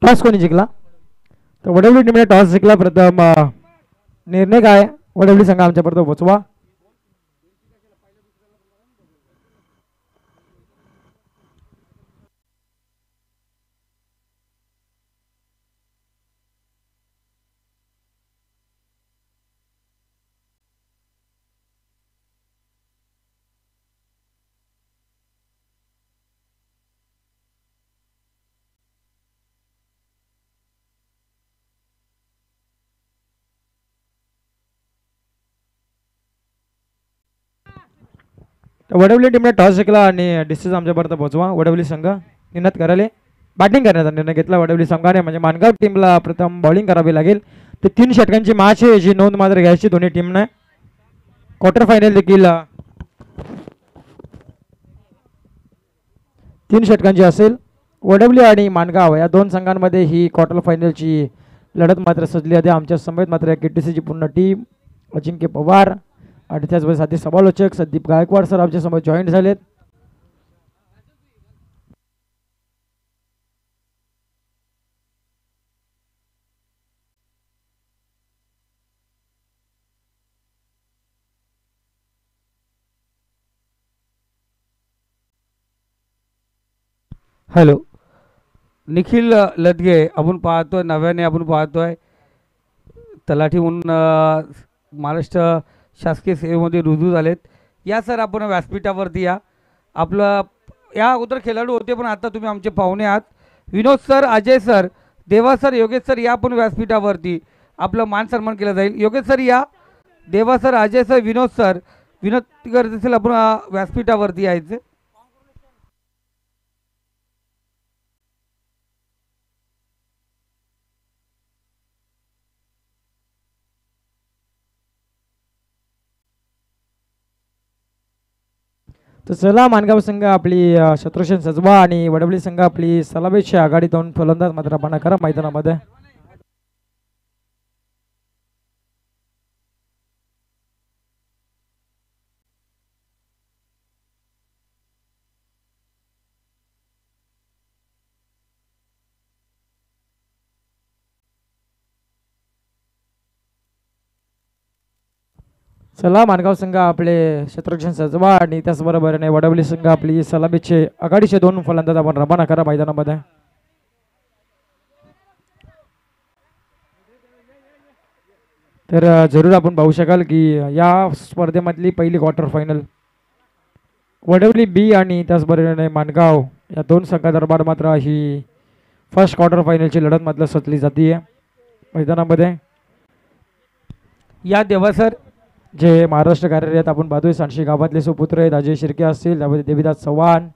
Toss कोणी जिंकला? तर वडवली टीमने टॉस जिंकला. प्रथम निर्णय काय? वडवली संघ आमच्यापर्यंत पोहोचवा. वडवली टीमने टॉस जिंकला आणि डिसिजन आमच्यापर्यंत पोहोचवा. वडवली संघ निनाद करायला बॅटिंग करण्याचा निर्णय घेतला वडवली संघाने. म्हणजे मानगाव टीमला प्रथम बॉलिंग करावी लागेल. ते 3 षटकांची मॅच आहे याची नोंद मात्र घ्यायची दोन्ही टीमने. क्वार्टर फायनल देखील 3 षटकांची असेल. वडवली आणि मानगाव या 2 संघांमध्ये ही क्वार्टर फायनलची लढत मात्र सजली आहे. आमच्या समेत मात्र KTCची पूर्ण टीम, अजिंक्य पवार आणि त्याचबरोबर साथी समालोचक संदीप गायकवाड सर आमच्या समोर जॉईन झालेत. हॅलो, निखिल लदगे आपण पाहतोय, नव्याने आपण पाहतोय तलाठी म्हणून महाराष्ट्र शासकीय सेवेमध्ये रुजू झालेत. या सर आपण व्यासपीठावरती या. आपलं या अगोदर खेळाडू होते पण आता तुम्ही आमचे पाहुणे आहात. विनोद सर, अजय सर, देवा सर, योगेश सर या पण व्यासपीठावरती. आपलं मान सन्मान केला जाईल. योगेश सर या, देवा सर, अजय सर, विनोद सर. विनंती करत असेल आपण व्यासपीठावरती यायचं. तर चला, मानगाव संघ आपली शत्रुघ्न सजवा आणि वडवली संघ आपली सलामीची आघाडीतून फलंदाज मात्र रवाना करा मैदानामध्ये. चला, मानगाव संघ आपले शत्रुघ्न सजवा आणि त्याचबरोबरीने वडवली संघ आपली सलामीचे आघाडीचे 2 फलंदाज आपण रवाना करा मैदानामध्ये. तर जरूर आपण पाहू शकाल की या स्पर्धेमधली पहिली क्वार्टर फायनल वडवली बी आणि त्याचबरोबरीने मानगाव या 2 संघादरम्यान मात्र ही फर्स्ट क्वार्टर फायनलची लढत मात्र सचली जाते मैदानामध्ये. या देवा सर जे महाराष्ट्र कार्यरत आपण पाहतोय सांशी गावातले सुपुत्र आहेत. अजय शिर्के असतील, त्यामध्ये देवीदास चव्हाण,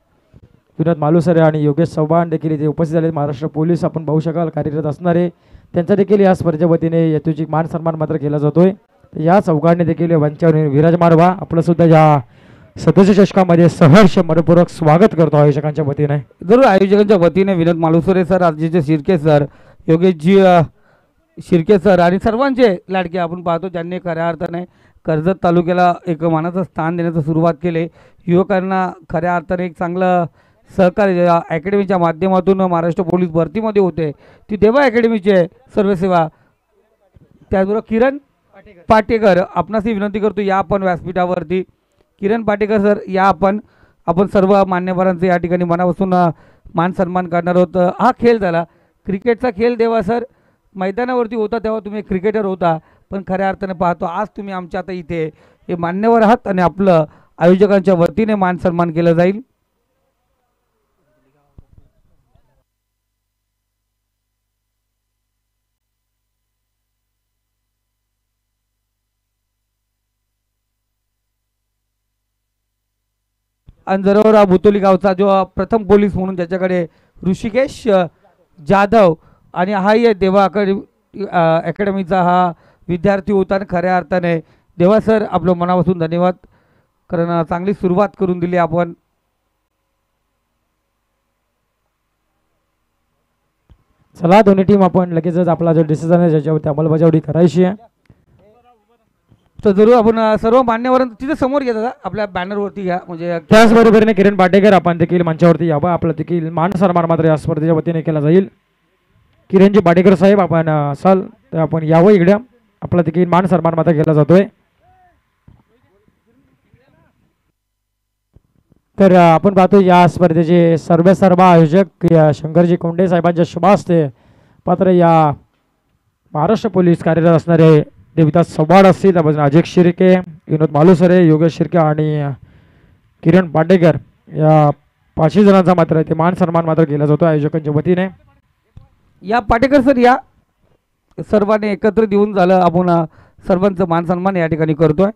विनोद मालुसरे आणि योगेश चव्हाण देखील इथे उपस्थित झाले. महाराष्ट्र पोलीस आपण पाहू शकाल कार्यरत असणारे, त्यांचा देखील या स्पर्धेच्या वतीने यथोचित मान सन्मान मात्र केला जातोय. या चौघांनी देखील मंचावर विराजमान व्हा. आपलं सुद्धा या सदस्य चषकामध्ये सहर्ष मनपूर्वक स्वागत करतो आयोजकांच्या वतीने. जरूर आयोजकांच्या वतीने विनोद Malusare sir, Ajay Shirke sir, Yogeshji Shirke sir आणि सर्वांचे लाडके आपण पाहतो ज्यांनी खऱ्या अर्थाने कर्जत तालुक्याला एक मानाचं स्थान देण्याचं सुरुवात केले. युवकांना खऱ्या अर्थाने एक चांगलं सहकार्य अकॅडमीच्या माध्यमातून महाराष्ट्र पोलीस भरतीमध्ये होते. ती देवा अकॅडमीचे सर्वसेवा. त्याचबरोबर किरण पाटेकर आपणासही विनंती करतो या आपण व्यासपीठावरती. किरण पाटेकर सर या आपण सर्व मान्यवरांचे या ठिकाणी मनापासून मान सन्मान करणार आहोत. हा खेळ झाला क्रिकेटचा खेळ. देवा सर मैदानावरती होता तेव्हा तुम्ही क्रिकेटर होता, पण खऱ्या अर्थाने पाहतो आज तुम्ही आमच्या आता इथे हे मान्यवर आहात आणि आपलं आयोजकांच्या वतीने मान सन्मान केलं जाईल. आणि जरोरा भुतोली गावचा जो प्रथम पोलीस म्हणून ज्याच्याकडे ऋषिकेश जाधव आणि हाही देवा अकॅडमीचा हा विद्यार्थी होता. आणि खऱ्या अर्थाने देवा सर आपलं मनापासून धन्यवाद, कारण चांगली सुरुवात करून दिली आपण. चला, दोन्ही टीम आपण लगेचच आपला जो डिसिजन आहे ज्याच्यावरती अंमलबजावणी करायची आहे तर जरूर आपण सर्व मान्यवरांना तिथे समोर घ्या, आपल्या बॅनरवरती घ्या. म्हणजे त्याचबरोबरीने किरण पाटेकर आपण देखील मंचावरती यावं. आपला देखील मान सन्मान मात्र या स्पर्धेच्या वतीने केला जाईल. किरणजी पाटेकर साहेब आपण असाल तर आपण यावं इकडे. आपला देखील मान सन्मान माता केला जातोय. तर आपण पाहतो या स्पर्धेचे सर्व आयोजक शंकरजी कोंडे साहेबांच्या शुभ हस्ते पात्र या महाराष्ट्र पोलीस कार्यरत असणारे देविदास चव्हाण असतील, त्यापासून अजय शिर्के, विनोद मालुसरे, योगेश शिर्के आणि किरण पाटेकर या 5 जणांचा मात्र ते मान सन्मान मात्र केला जातो आयोजकांच्या वतीने. या पाटेकर सर या सर्वांनी एकत्र देऊन झालं आपण सर्वांचं मान सन्मान या ठिकाणी करतोय.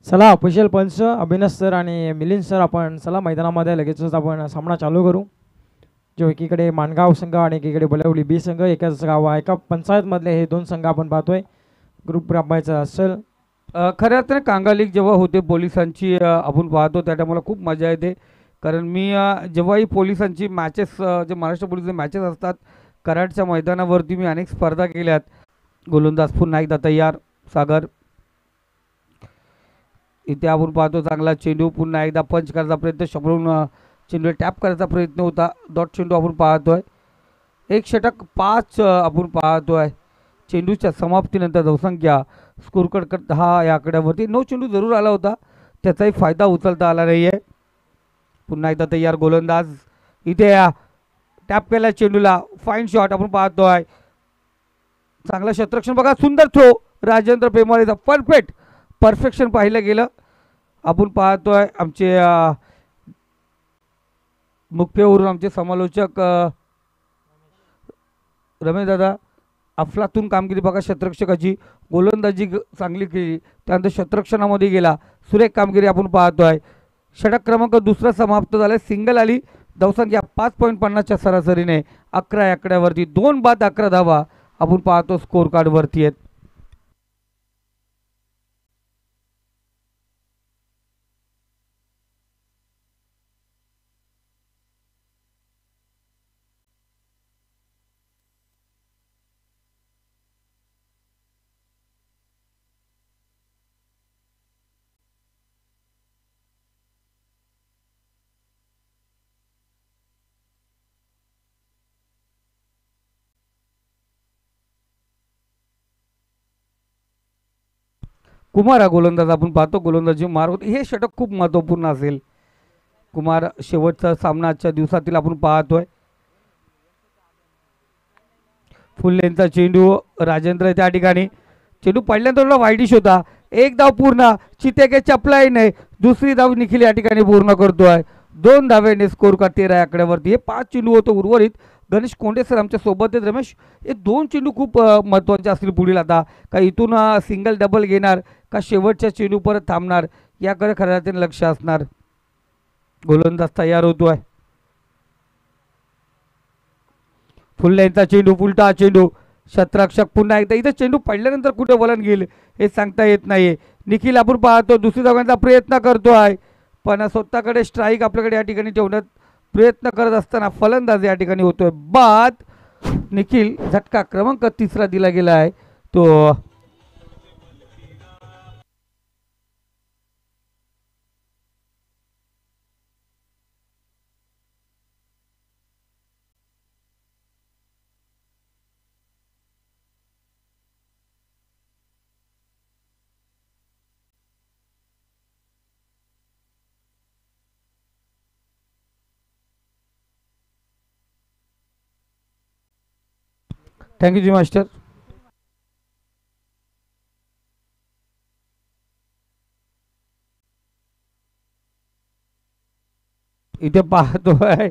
चला ऑफिशियल पंच अभिनव सर आणि मिलिंद सर आपण चला मैदानामध्ये लगेचच आपण सामना चालू करू. जो एकीकडे माणगाव संघ आणि एकीकडे बलवली बी संघ एकाच गाव एका पंचायतमधले हे 2 संघ आपण पाहतोय. ग्रुप रमायचा असेल. खऱ्या अर्थाने कांगा लीग जेव्हा होते पोलिसांची आपण पाहतो त्या टायमाला खूप मजा येते. कारण मी जेव्हाही पोलिसांची मॅचेस जे महाराष्ट्र पोलिसचे मॅचेस असतात कराडच्या मैदानावरती मी अनेक स्पर्धा केल्यात. गोलंदाज पुन्हा एकदा तयार सागर. इथे आपण पाहतो चांगला चेंडू पुन्हा एकदा पंच करायचा प्रयत्न शपळून चेंडू टॅप करायचा प्रयत्न होता. डॉट चेंडू आपण पाहतोय. 1 षटक 5 आपण पाहतोय. चेंडूच्या समाप्तीनंतर धावसंख्या स्कोर कट 10 या आकड्यावरती 9 चेंडू जरूर आला होता, त्याचाही फायदा उचलता आला नाही आहे. पुन्हा एकदा तयार गोलंदाज. इथे टॅप केला चेंडूला फाईन शॉट आपण पाहतोय. चांगलं क्षेत्ररक्षण बघा, सुंदर थ्रो राजेंद्र पेमाळेचा परफेक्शन पाहिलं गेलं. आपण पाहतोय आमचे मुख्यवरून आमचे समालोचक रमेश दादा. अफलातून कामगिरी बघा क्षेत्ररक्षकाची. गोलंदाजी चांगली केली, त्यानंतर क्षेत्ररक्षणामध्ये गेला, सुरेख कामगिरी आपण पाहतोय. षटक क्रमांक 2 समाप्त झाला. सिंगल आली. धावसंख्या 5.50च्या सरासरीने 11 या आकड्यावरती 2 बाद 11 धावा आपण पाहतो स्कोर कार्डवरती आहेत. कुमार हा गोलंदाज आपण पाहतो. गोलंदाजी मार होते. हे षटक खूप महत्त्वपूर्ण असेल. कुमार शेवटचा सामना आजच्या दिवसातील आपण पाहतोय. फुल लेनचा चेंडू राजेंद्र त्या ठिकाणी. चेंडू पडल्यानंतर वाईडिश होता. 1 धाव पूर्ण. चितेके चपलाई नाही. दुसरी धाव निखिल या ठिकाणी पूर्ण करतोय. 2 धावेने स्कोर का 13 या आकड्यावरती. हे 5 चेंडू होतो उर्वरित. गणेश कोंडे सर आमच्या सोबत आहेत. रमेश, हे 2 चेंडू खूप महत्त्वाचे असतील पुढील. आता का इथून सिंगल डबल घेणार का शेवटच्या चेंडू परत थांबणार याकडे खऱ्या अर्थाने लक्ष असणार. गोलंदाज तयार होतोय. फुल लाईनचा चेंडू, उलटा चेंडू. क्षेत्ररक्षक पुन्हा एकदा. इथे चेंडू पडल्यानंतर कुठे वलन घेईल हे सांगता येत नाहीये. निखिल आपण पाहतो दुसरी धावांचा प्रयत्न करतोय, पण स्वतःकडे स्ट्राईक आपल्याकडे या ठिकाणी ठेवण्यात प्रयत्न करत असताना फलंदाज या ठिकाणी होतोय बाद. निखिल झटका क्रमांक 3 दिला गेला आहे तो. थँक्यू जी मास्टर. इथे पाहतोय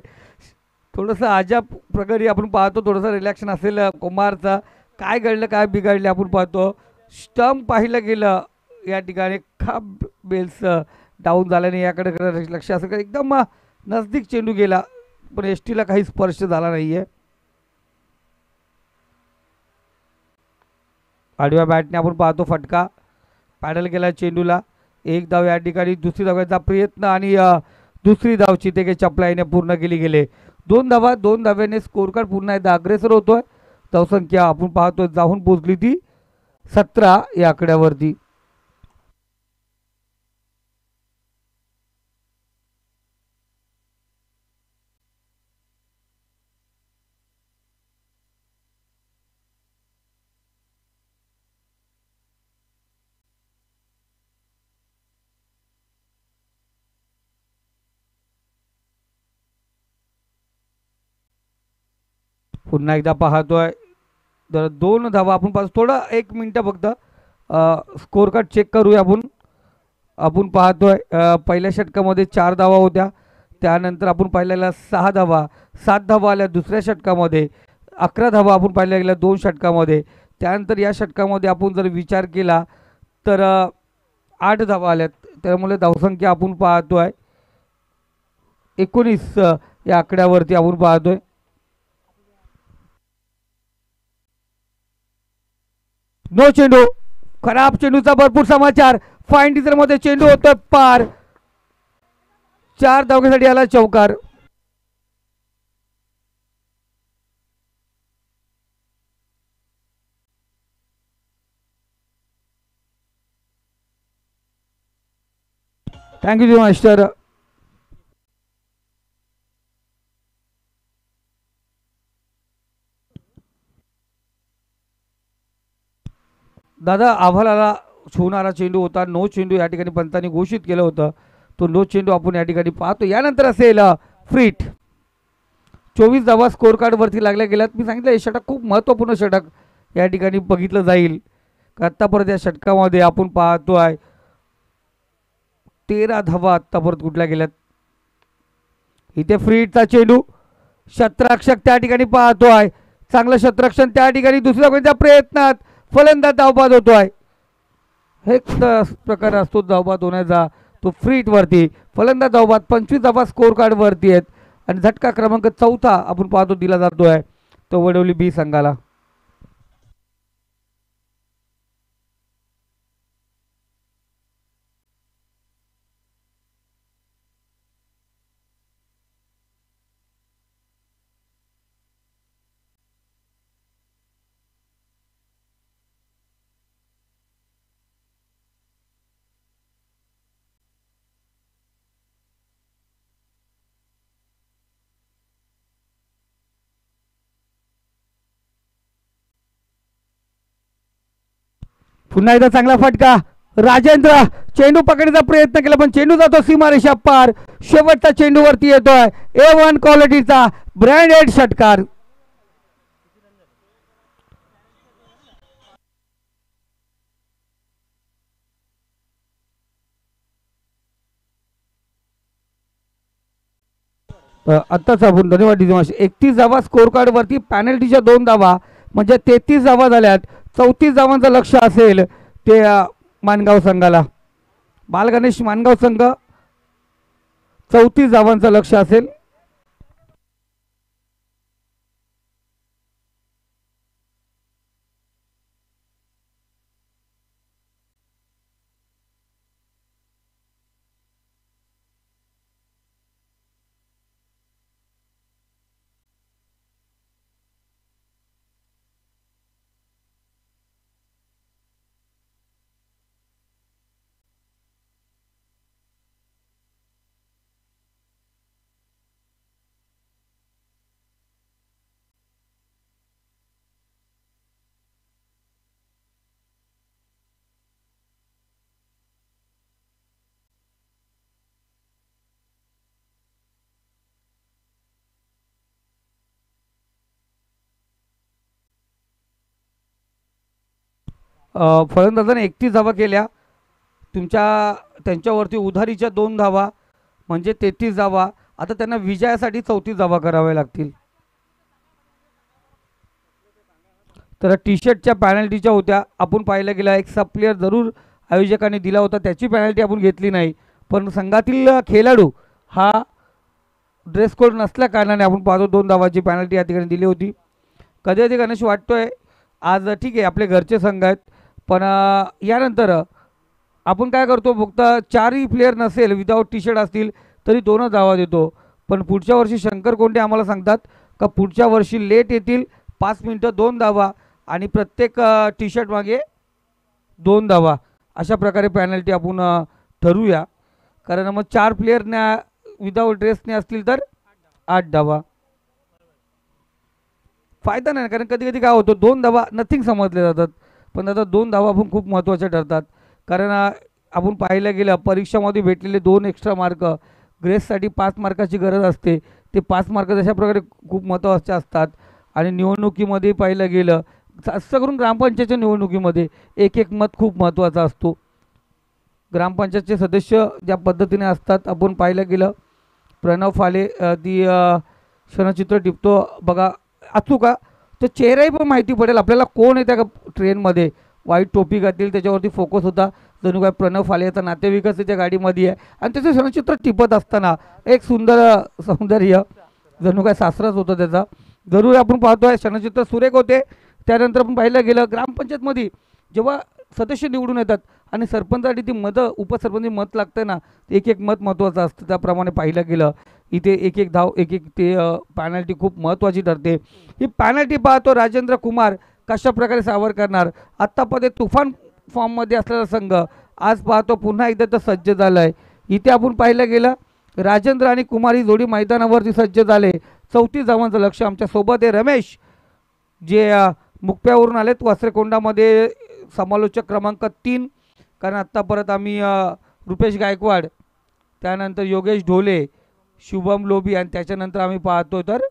थोडंसं अजब प्रकारे आपण पाहतो. थोडंसं रिलॅक्शन असेल कुमारचा. काय घडलं काय बिघडलं आपण पाहतो. स्टंप पाहिलं गेलं या ठिकाणी. खाब बेल्स डाऊन झाल्याने याकडे लक्ष असेल. एकदम नजदीक चेंडू गेला पण एसटीला काही स्पर्श झाला नाही आहे. आडव्या बॅटने आपण पाहतो फटका. पॅडल केला चेंडूला. 1 धाव या ठिकाणी. दुसरी धावाचा प्रयत्न आणि दुसरी धाव चितेके चपलाईने पूर्ण केली गेले. 2 धावा. 2 धाव्याने स्कोर कार्ड पुन्हा एकदा अग्रेसर होतोय. धावसंख्या आपण पाहतो जाऊन पोहोचली ती 17 या आकड्यावरती. पुन्हा एकदा पाहतोय तर 2 धावा आपण पाहतो. थोडं 1 मिनटं फक्त स्कोर कार्ड चेक करूया आपण. आपण पाहतोय पहिल्या षटकामध्ये 4 धावा होत्या, त्यानंतर आपण पाहिलेल्या 6 धावा, 7 धावा आल्या दुसऱ्या षटकामध्ये, 11 धावा आपण पाहिल्या गेल्या 2 षटकामध्ये. त्यानंतर या षटकामध्ये आपण जर विचार केला तर 8 धावा आल्यात. त्यामुळे धावसंख्या आपण पाहतोय 19 या आकड्यावरती आपण पाहतोय. नो चेंडू, खराब चेंडूचा भरपूर समाचार. फाईन डिझर मध्ये चेंडू होतोय पार. 4 धावसाठी आला चौकार. Thank you master. दादा आव्हालाला छुणारा चेंडू होता. नो चेंडू या ठिकाणी पंतांनी घोषित केलं होतं. तो नो चेंडू आपण या ठिकाणी पाहतो. यानंतर असेल फ्रीट. 24 धावा स्कोर कार्डवरती लागल्या गेल्यात. मी सांगितलं हे षटक खूप महत्त्वपूर्ण षटक या ठिकाणी बघितलं जाईल. आत्तापर्यंत या षटकामध्ये आपण पाहतोय 13 धावा आत्तापर्यंत कुठल्या गेल्यात. इथे फ्रीटचा चेंडू, शतरक्षक त्या ठिकाणी पाहतोय. चांगलं शतरक्षण त्या ठिकाणी. दुसऱ्या कोणत्या प्रयत्नात फलंदाज धावबाद होतोय. हेच प्रकार असतो धावबाद होण्याचा. तो फ्रीट वरती फलंदाज धावबाद. 25 धावा स्कोर कार्ड वरती आहेत आणि झटका क्रमांक 4 आपण पाहतो दिला जातोय तो वडवली बी संघाला. पुन्हा एकदा चांगला फटका. राजेंद्र चेंडू पकडण्याचा प्रयत्न केला पण चेंडू जातो सीमारेषा पार. शेवटचा चेंडू वरती येतोय. A1 क्वालिटीचा ब्रँडेड षटकार. आत्ताच आपण धन्यवाद डिझमाश. 31 धावा स्कोर कार्ड वरती. पॅनल्टीच्या 2 धावा म्हणजे 33 धावा झाल्यात. 34 धावांचं लक्ष असेल ते मानगाव संघाला. बालगणेश मानगाव संघ 34 धावांचं लक्ष असेल. फलंदाजाने 31 धावा केल्या. त्यांच्यावरती उधारीच्या 2 धावा म्हणजे 33 धावा. आता त्यांना विजयासाठी 34 धावा कराव्या लागतील. तर टी शर्टच्या पॅनल्टीच्या होत्या. आपण पाहायला गेला एक सब प्लेयर जरूर आयोजकांनी दिला होता, त्याची पॅनल्टी आपण घेतली नाही. पण संघातील खेळाडू हा ड्रेस कोड नसल्या कारणाने आपण पाहतो 2 धावाची पॅनल्टी या ठिकाणी दिली होती. कधी कधी गणेश वाटतोय आज ठीक आहे आपले घरचे संघ आहेत पण यानंतर आपण काय करतो फक्त 4ही प्लेयर नसेल विदाऊट टी शर्ट असतील तरी 2च धावा देतो. पण पुढच्या वर्षी शंकर कोंडे आम्हाला सांगतात का पुढच्या वर्षी लेट येतील 5 मिनिटं 2 धावा आणि प्रत्येक टी शर्ट मागे 2 धावा अशा प्रकारे पॅनल्टी आपण ठरवूया. कारण मग 4 प्लेयरने विदाऊट ड्रेसने असतील तर 8 धावा. फायदा नाही कारण कधी कधी काय होतं 2 धावा नथिंग समजले जातात पण आता 2 धावा पण खूप महत्त्वाच्या ठरतात. कारण आपण पाहायला गेलं परीक्षामध्ये भेटलेले 2 एक्स्ट्रा मार्क ग्रेससाठी 5 मार्काची गरज असते. ते 5 मार्क अशा प्रकारे खूप महत्त्वाचे असतात आणि निवडणुकीमध्ये पाहिलं गेलं जास्त करून ग्रामपंचायतच्या निवडणुकीमध्ये एक एक मत खूप महत्त्वाचा असतो. ग्रामपंचायतचे सदस्य ज्या पद्धतीने असतात, आपण पाहिलं गेलं प्रणव फाले ती क्षणचित्र टिपतो बघा अचूक का, तो चेहराही पण माहिती पडेल आपल्याला कोण आहे त्या ट्रेनमध्ये. व्हाईट टोपी घातलेली त्याच्यावरती फोकस होता, जणू काय प्रणव फाले याचा नातेवाईकच त्याच्या गाडीमध्ये आहे. आणि त्याचं क्षणचित्र टिपत असताना एक सुंदर सौंदर्य, जणू काय सासराच होतं त्याचा. जरूर आपण पाहतोय क्षणचित्र सुरेख होते. त्यानंतर आपण पाहिलं गेलं ग्रामपंचायतमध्ये जेव्हा सदस्य निवडून येतात आणि सरपंचासाठी ती मतं उपसरपंच मत लागतं ना, एक एक मत महत्त्वाचं असतं. त्याप्रमाणे पाहिलं गेलं इथे एक एक धाव एक एक ते पॅनल्टी खूप महत्त्वाची ठरते. ही पॅनल्टी पाहतो राजेंद्र कुमार कशा प्रकारे सावर करणार. आत्तापर्यंत तुफान फॉर्ममध्ये असलेला संघ आज पाहतो पुन्हा एकदा तर सज्ज झाला आहे. इथे आपण पाहिलं गेलं राजेंद्र आणि कुमार ही जोडी मैदानावरती सज्ज झाले. 34 धावांचं लक्ष आमच्यासोबत आहे रमेश जे मुक्प्यावरून आलेत. वासरेकोंडामध्ये समालोचक क्रमांक 3, कारण आत्ता परत आम्ही रुपेश गायकवाड, त्यानंतर योगेश ढोले, शुभम लोभी आणि त्याच्यानंतर आम्ही पाहतो तर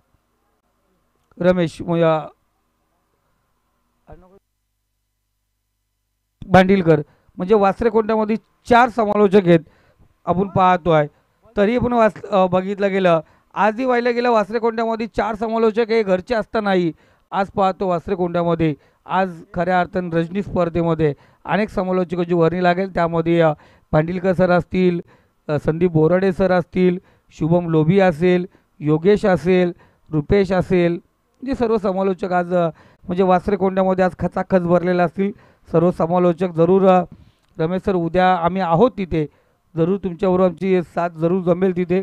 रमेश भांडिलकर, म्हणजे वासरेकोंड्यामध्ये 4 समालोचक आहेत आपण पाहतो आहे. तरी पण बघितलं गेलं आजही पाहिलं गेलं वासरेकोंड्यामध्ये 4 समालोचक हे घरचे असतानाही आज पाहतो वासरेकोंड्यामध्ये आज खऱ्या अर्थानं रजनी स्पर्धेमध्ये अनेक समालोचकांची वर्णी लागेल. त्यामध्ये भांडिलकर सर असतील, संदीप बोराडे सर असतील, शुभम लोभी असेल, योगेश असेल, रुपेश असेल, म्हणजे सर्व समालोचक आज म्हणजे वासरेकोंड्यामध्ये आज खचाखच भरलेले असतील सर्व समालोचक. जरूर रमेश सर उद्या आम्ही आहोत तिथे, जरूर तुमच्याबरोबर आमची साथ जरूर जमेल तिथे.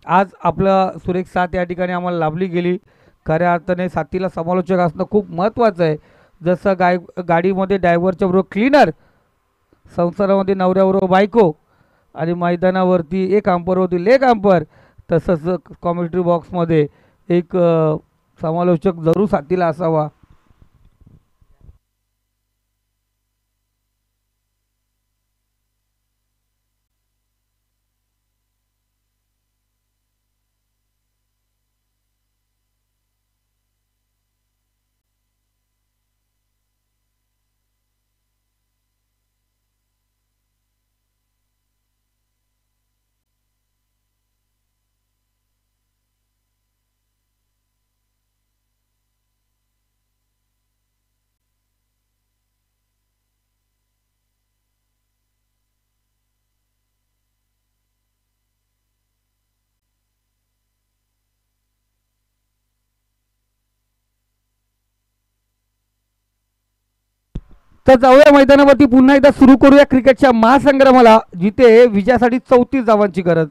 आज आपलं सुरेख साथ या ठिकाणी आम्हाला लाभली गेली. खऱ्या अर्थाने साथीला समालोचक असणं खूप महत्त्वाचं आहे. जसं गाडीमध्ये ड्रायव्हरच्या बरोबर क्लीनर, संसारामध्ये नवऱ्याबरोबर बायको आणि मैदानावरती एक अंपरवरती लेग अंपर, तसंच कॉमेंट्री बॉक्समध्ये एक समालोचक जरूर साथीला असावा. तर जाऊया मैदानावरती पुन्हा एकदा सुरू करूया क्रिकेटच्या महासंग्रामाला, जिथे विजयासाठी 34 धावांची गरज.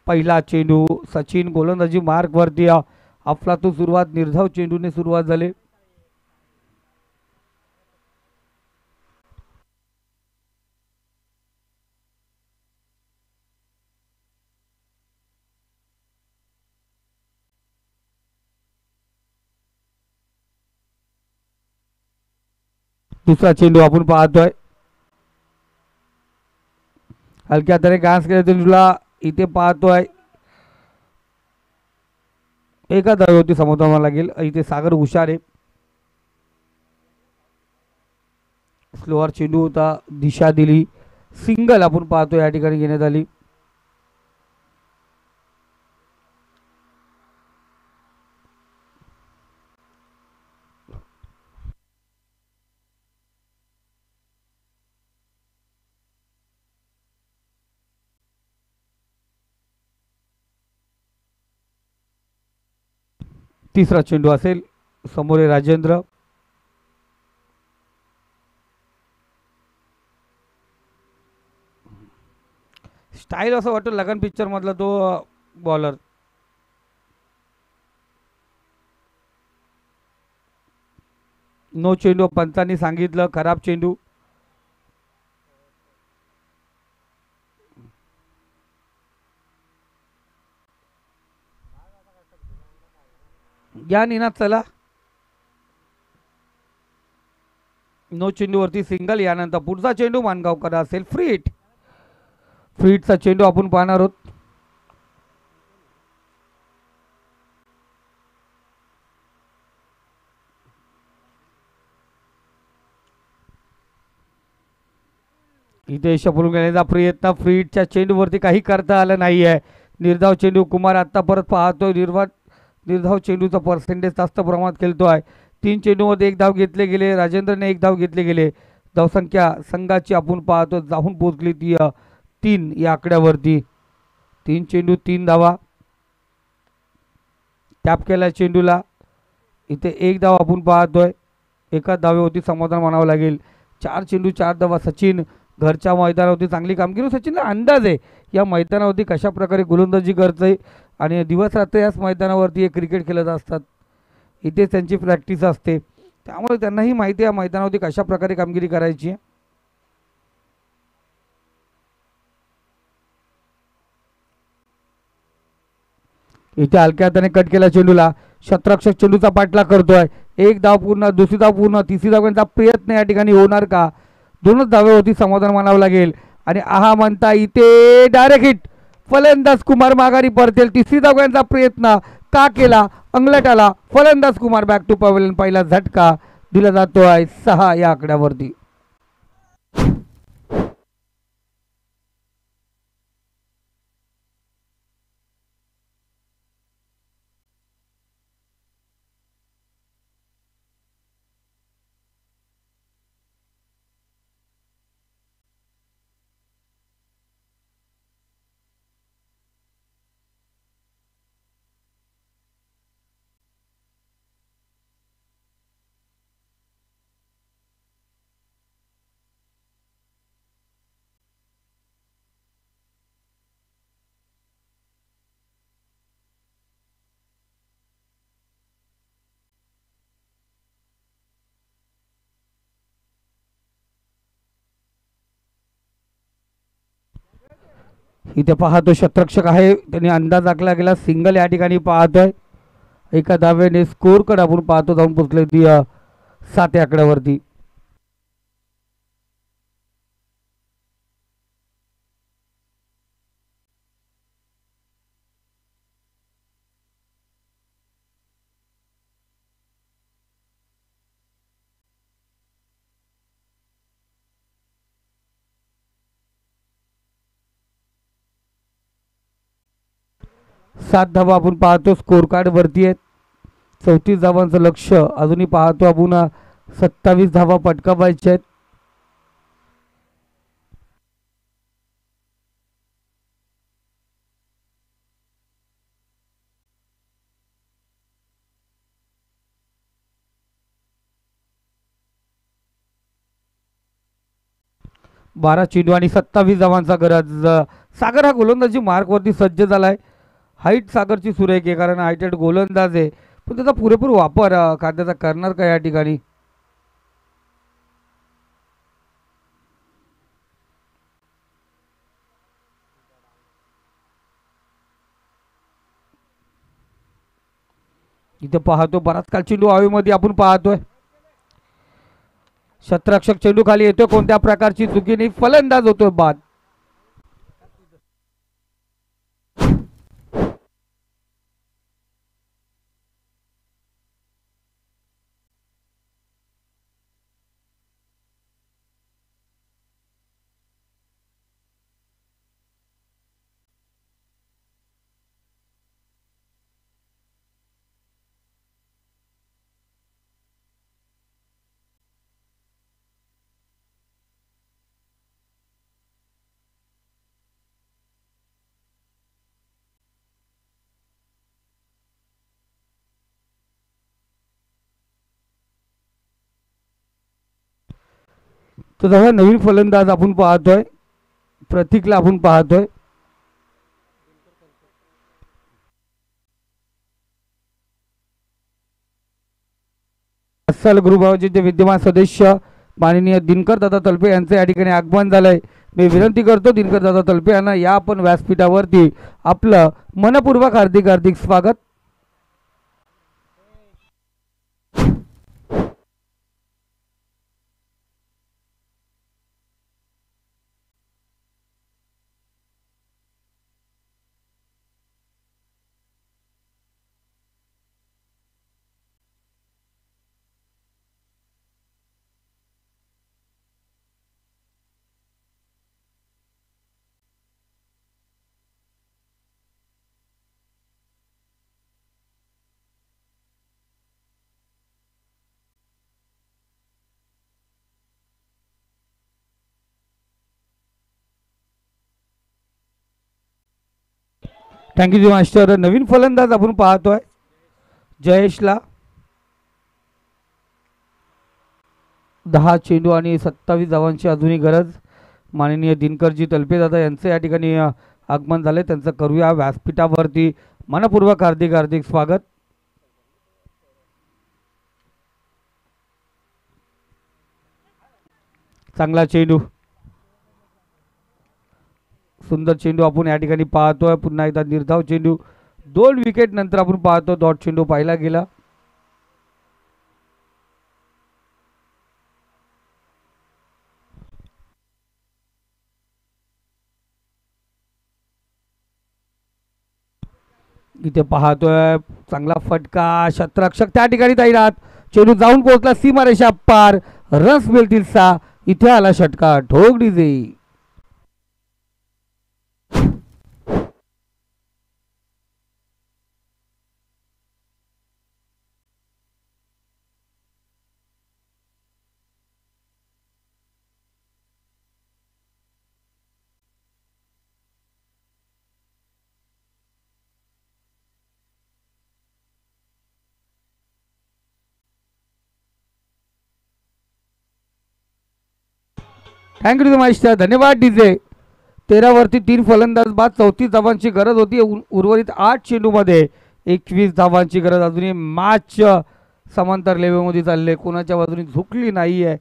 पहिला चेंडू सचिन गोलंदाजी मार्कवरती, अफलातून सुरुवात, निर्धाव चेंडूने सुरुवात झाली. दुसरा चेंडू आपण पाहतोय हलक्या हाताने घास केल्या चेंडूला इथे पाहतोय एका धावेवरती समोर लागेल. इथे सागर हुशार स्लोअर चेंडू होता, दिशा दिली, सिंगल आपण पाहतो या ठिकाणी घेण्यात आली. तिसरा चेंडू असेल, समोर राजेंद्र, स्टाईल असं वाटतं लगन पिक्चर मधला तो बॉलर. नो चेंडू पंचांनी सांगितलं, खराब चेंडू. या निनाद चला, नो चेंडूवरती सिंगल. यानंतर पुढचा चेंडू मानगावकर असेल फ्री हिट. फ्री हिटचा चेंडू आपण पाहणार आहोत. इथे शपलून घेण्याचा प्रयत्न, फ्रीटच्या चेंडूवरती काही करता आलं नाही आहे. निर्धाव चेंडू, कुमार आत्ता परत पाहतोय, निर्धाव चेंडूचा पर्सेंटेज जास्त प्रमाणात खेळतो आहे. 3 चेंडूमध्ये 1 धाव घेतले गेले, राजेंद्रने 1 धाव घेतले गेले. धावसंख्या संघाची आपण पाहतो जाऊन पोहोचली ती 3 या आकड्यावरती. 3 चेंडू 3 धावा. टॅप केला चेंडूला, इथे 1 धाव आपण पाहतोय. एका धावेवरती समाधान मानावं लागेल. 4 चेंडू 4 धावा. सचिन घरच्या मैदानावरती चांगली कामगिरी. सचिनला अंदाज आहे या मैदानावरती कशा प्रकारे गोलंदाजी करते आणि दिवस रात्र याच मैदानावरती क्रिकेट खेळत असतात. इथेच त्यांची प्रॅक्टिस असते, त्यामुळे त्यांनाही माहिती आहे या मैदानावरती कशा प्रकारे कामगिरी करायची आहे. इथे हलक्या हाताने कट केला चेंडूला, शतरक्षक चेंडूचा पाठलाग करतोय. 1 धाव पूर्ण, दुसरी धाव पूर्ण, तिसरी धावांचा प्रयत्न या ठिकाणी होणार का? 2च धावेवरती समाधान मानावं लागेल. आणि आहा म्हणता इथे डायरेक्ट हिट. फलंदाज कुमार माघारी परतेल. तिसरी धावांचा प्रयत्न का केला? अंगलट आला. फलंदाज कुमार बॅक टू पवेलियन. पहिला झटका दिला जातोय 6 या आकड्यावरती. इथे पाहतो शतरक्षक आहे, त्यांनी अंदाज आखला गेला. सिंगल या ठिकाणी पाहतोय. एका धावेने स्कोर कडे आपण पाहतो जाऊन पोचले ती 7 आकड्यावरती. सात धावा आपण पाहतो स्कोर कार्ड वरती आहेत. 34 धावांचं लक्ष अजूनही पाहतो आपण. 27 धावा पटकावायच्या आहेत. बारा चेंडू आणि 27 धावांचा गरज. सागर हा गोलंदाजी मार्कवरती सज्ज झालाय. हाईट सागरची सुरेख आहे, कारण हायटेड गोलंदाज आहे, पण त्याचा पुरेपूर वापर खात्याचा करणार का या ठिकाणी? इथे पाहतो बराच काल चेंडू हवेमध्ये आपण पाहतोय. शतरक्षक चेंडू खाली येतोय, कोणत्या प्रकारची चुकी नाही, फलंदाज होतोय बाद. तो जसा नवीन फलंदाज आपण पाहतोय, प्रतीकला आपण पाहतोय. अस्सल ग्रुपचे विद्यमान सदस्य माननीय दिनकर दादा तलपे यांचे या ठिकाणी आगमन झालंय. मी विनंती करतो दिनकर दादा तलपे यांना या आपण व्यासपीठावरती आपलं मनपूर्वक हार्दिक हार्दिक स्वागत. Thank you master. नवीन फलंदाज आपण पाहतोय जयेशला. 10 चेंडू आणि 27 धावांची अजूनही गरज. माननीय दिनकरजी तलपे दादा यांचं या ठिकाणी आगमन झाले. त्यांचं करूया व्यासपीठावरती मनपूर्वक हार्दिक हार्दिक स्वागत. चांगला चेंडू, सुंदर चेंडू आपण या ठिकाणी पाहतोय. पुन्हा एकदा निर्धाव चेंडू. 2 विकेट नंतर आपण पाहतो डॉट चेंडू पाहिला गेला. इथे पाहतोय चांगला फटका. शतरक्षक त्या ठिकाणी तैनात. चेंडू जाऊन पोहोचला सीमारेषा पार. रस मिळतील 6. इथे आला षटकार. ठोक डीजे. Thank you master. धन्यवाद डीजे. 13 वरती 3 फलंदाज बाद. 34 धावांची गरज होती. उर्वरित 8 चेंडूमध्ये 21 धावांची गरज. अजूनही मॅच समांतर लेवलमध्ये चालले. कोणाच्या बाजूने झुकली नाही आहे.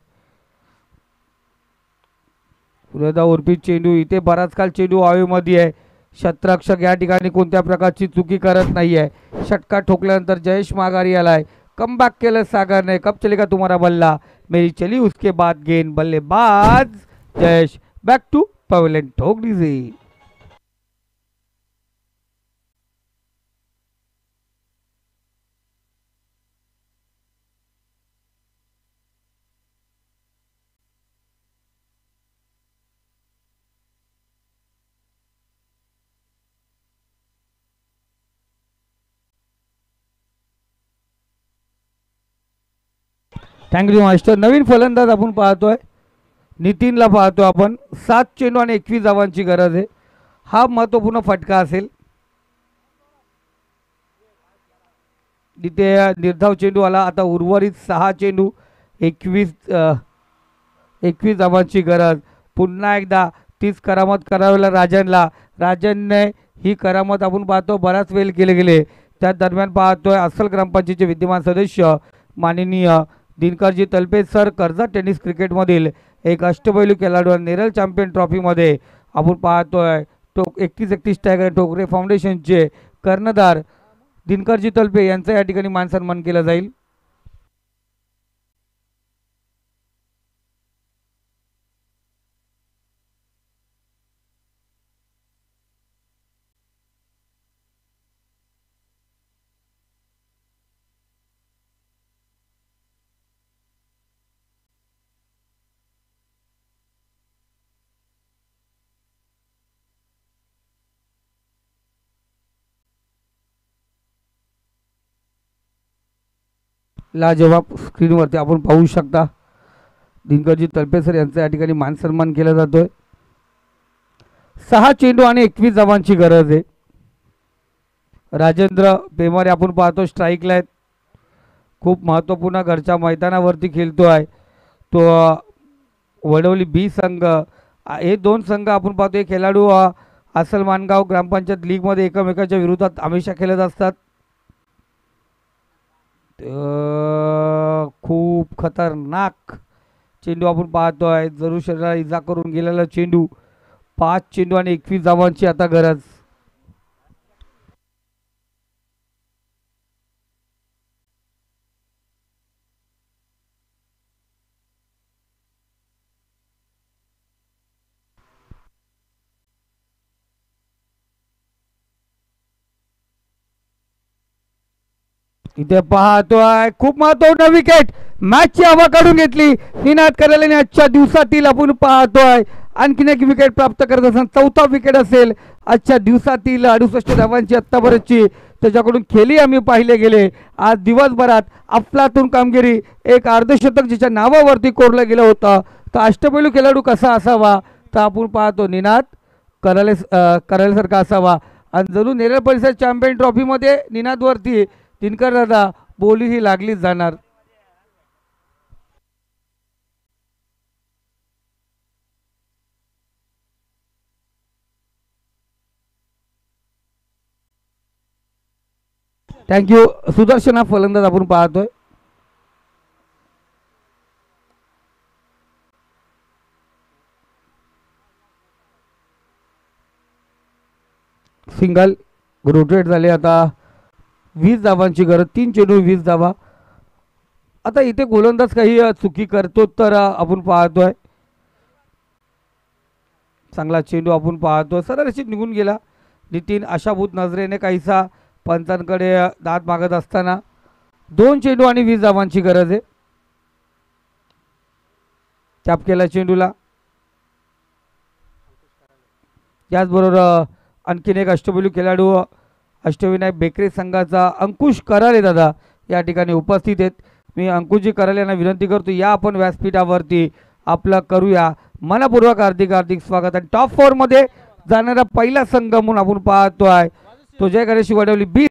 पुरेदा उर्फी चेंडू. इथे बराच काल चेंडू हवेमध्ये आहे. शतरक्षक या ठिकाणी कोणत्या प्रकारची चुकी करत नाही आहे. षटकार ठोकल्यानंतर जयेश माघारी आलाय. कमबॅक केलं सागरने. कब चलेगा तुम्हारा बल्ला. मेरी चली उसके बाद गेंद. बल्लेबाज जयेश. Back to pavilion. ठोक डीजे. Thank you master. नवीन फलंदाज आपण पाहतोय नितीनला पाहतो आपण. 7 चेंडू आणि 21 धावांची गरज आहे. हा महत्वपूर्ण फटका असेल. तिथे निर्धाव चेंडू आला. आता उर्वरित 6 चेंडू 21 धावांची गरज. पुन्हा एकदा तीच करामत करावेला राजनला. राजनने ही करामत आपण पाहतो बराच वेळ केले गेले. त्या दरम्यान पाहतोय अस्सल ग्रामपंचायतीचे विद्यमान सदस्य माननीय दिनकरजी तलपे सर. कर्जत टेनिस क्रिकेटमधील एक अष्टपैलू खेळाडू. नेरल चॅम्पियन ट्रॉफीमध्ये आपण पाहतोय 31 टायगर ठोकरे फाउंडेशनचे कर्णधार दिनकरजी तलपे यांचा या ठिकाणी मान सन्मान केला जाईल. लाजवाब स्क्रीनवरती आपण पाहू शकता दिनकरजी तलपे सर यांचा या ठिकाणी मान सन्मान केला जातोय. 6 चेंडू आणि 21 धावांची गरज आहे. राजेंद्र पेमारे आपण पाहतो स्ट्राईकला आहेत. खूप महत्त्वपूर्ण घरच्या मैदानावरती खेळतो आहे तो. वडवली बी संघ हे 2 संघ आपण पाहतो. हे खेळाडू अस्सल मानगाव ग्रामपंचायत लीगमध्ये एकमेकाच्या विरोधात हमेशा खेळत असतात. खूप खतरनाक चेंडू आपण पाहतोय. जरूर शरीराला इजा करून गेलेला चेंडू. 5 चेंडू आणि 21 धावांची आता गरज. इथे पाहतोय खूप महत्त्वपूर्ण विकेट. मॅचची हवा काढून घेतली निनाद करायला. आजच्या दिवसातील आपण पाहतोय आणखीन एक विकेट प्राप्त करत असताना 4था विकेट असेल आजच्या दिवसातील. 68 धावांची आत्तापर्यंतची त्याच्याकडून खेळी आम्ही पाहिले गेले. आज दिवसभरात अफलातून कामगिरी. एक अर्धशतक जिच्या नावावरती कोरलं गेलं होतं. तर अष्टपैलू खेळाडू कसा असावा तर आपण पाहतो निनाद करायला सारखा असावा. आणि जरूर नेरळ परिषद चॅम्पियन ट्रॉफीमध्ये निनादवरती दिनकर दादा बोली ही लागलीच जाणार. थँक्यू. सुदर्शन हा फलंदाज आपण पाहतोय. सिंगल रोटेट झाले. आता 20 धावांची गरज. 3 चेंडू 20 धावा. आता इथे गोलंदाज काही चुकी करतो तर आपण पाहतोय. चांगला चेंडू आपण पाहतोय. सरळ निघून गेला. नितीन आशाभूत नजरेने काहीसा पंचांकडे दात मागत असताना 2 चेंडू आणि 20 धावांची गरज आहे. टॅप केला चेंडूला. त्याचबरोबर आणखीन एक अष्टपैलू खेळाडू अष्टविनायक बेकरी संघाचा अंकुश कराले दादा या ठिकाणी उपस्थित आहेत. मी अंकुशजी कराले यांना विनंती करतो, या आपण व्यासपीठावरती आपलं करूया. मनपूर्वक हार्दिक स्वागत. आणि टॉप 4 मध्ये जाणारा पहिला संघ म्हणून आपण पाहतोय तो जय गणेश गोडवली 20